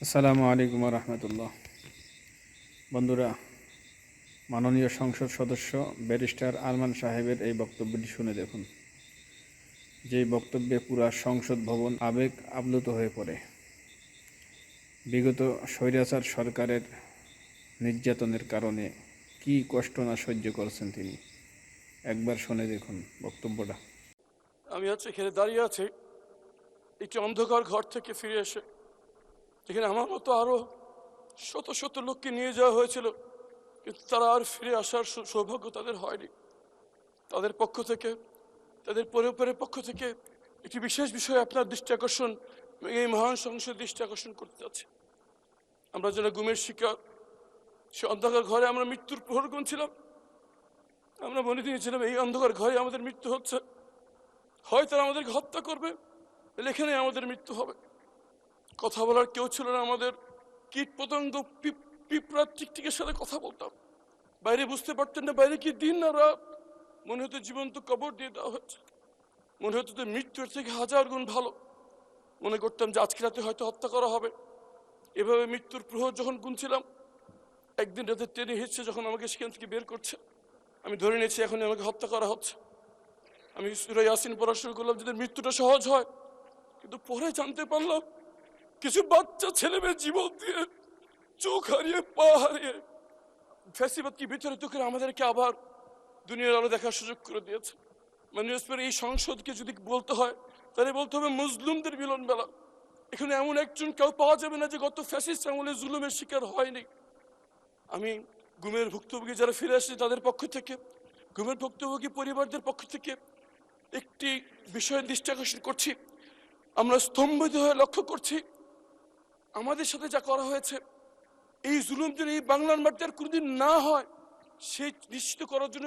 আসসালামু আলাইকুম রহমতুল্লাহ। বন্ধুরা, মাননীয় সংসদ সদস্য ব্যারিস্টার আরমান সাহেবের এই বক্তব্যটি শুনে দেখুন। যেই বক্তব্যে পুরা সংসদ ভবন আবেগ আপ্লুত হয়ে পড়ে। বিগত স্বৈরাচার সরকারের নির্যাতনের কারণে কি কষ্ট না সহ্য করেছেন তিনি, একবার শুনে দেখুন বক্তব্যটা। আমি আজকে এখানে দাঁড়িয়ে আছি একটি অন্ধকার ঘর থেকে ফিরে এসে, যেখানে আমার মতো আরো শত শত লোককে নিয়ে যাওয়া হয়েছিল, কিন্তু তারা আর ফিরে আসার সৌভাগ্য তাদের হয়নি। তাদের পক্ষ থেকে, তাদের পরিবারের পক্ষ থেকে একটি বিশেষ বিষয়ে আপনার দৃষ্টি আকর্ষণ, এই মহান সংসদের দৃষ্টি আকর্ষণ করতে যাচ্ছে। আমরা যারা গুমের শিকার, সে অন্ধকার ঘরে আমরা মৃত্যুর প্রহর গুনছিলাম। আমরা মনে দিয়েছিলাম এই অন্ধকার ঘরে আমাদের মৃত্যু হচ্ছে, হয় তারা আমাদেরকে হত্যা করবে, এখানে আমাদের মৃত্যু হবে। কথা বলার কেউ ছিল না আমাদের। কীট পতঙ্গ, পিঁপড়ার টিকটিকের সাথে কথা বলতাম। বাইরে বুঝতে পারতেন না বাইরে কি দিন না রাত। মনে হতো জীবন্ত কবর দিয়ে দেওয়া হচ্ছে। মনে হতো যে মৃত্যুর থেকে হাজার গুণ ভালো। মনে করতাম যে আজকে রাতে হয়তো হত্যা করা হবে। এভাবে মৃত্যুর প্রহর যখন গুনছিলাম, একদিন রাতে ট্রেনে হিসছে যখন আমাকে সেখান থেকে বের করছে, আমি ধরে নিয়েছি এখন আমাকে হত্যা করা হচ্ছে। আমি সূরা ইয়াসিন পড়া শুরু করলাম যাতে মৃত্যুটা সহজ হয়, কিন্তু পরে জানতে পারলাম কিছু বাচ্চা ছেলে মেয়ে জীবন দিয়ে, চোখ হারিয়ে, পা হারিয়ে ফ্যাসিবাদকে বিতাড়িত করে আমাদেরকে আবার দুনিয়ার আলো দেখার সুযোগ করে দিয়েছে। মানে এই সংসদকে যদি বলতে হয় তাহলে বলতে হবে মুসলিমদের মিলন মেলা। এখানে এমন একজন কেউ পাওয়া যাবে না যে গত ফ্যাসিস্ট আমলে জুলুমের শিকার হয়নি। আমি গুমের ভুক্তভোগী যারা ফিরে আসছে তাদের পক্ষ থেকে, গুমের ভুক্তভোগী পরিবারদের পক্ষ থেকে একটি বিষয়ে দৃষ্টি আকর্ষণ করছি। আমরা স্তম্ভিত হয়ে লক্ষ্য করছি আমাদের সাথে যা করা হয়েছে, এই জুলুম যেন এই বাংলার মাটিতে আর কোনোদিন না হয় সেই নিশ্চিত করার জন্য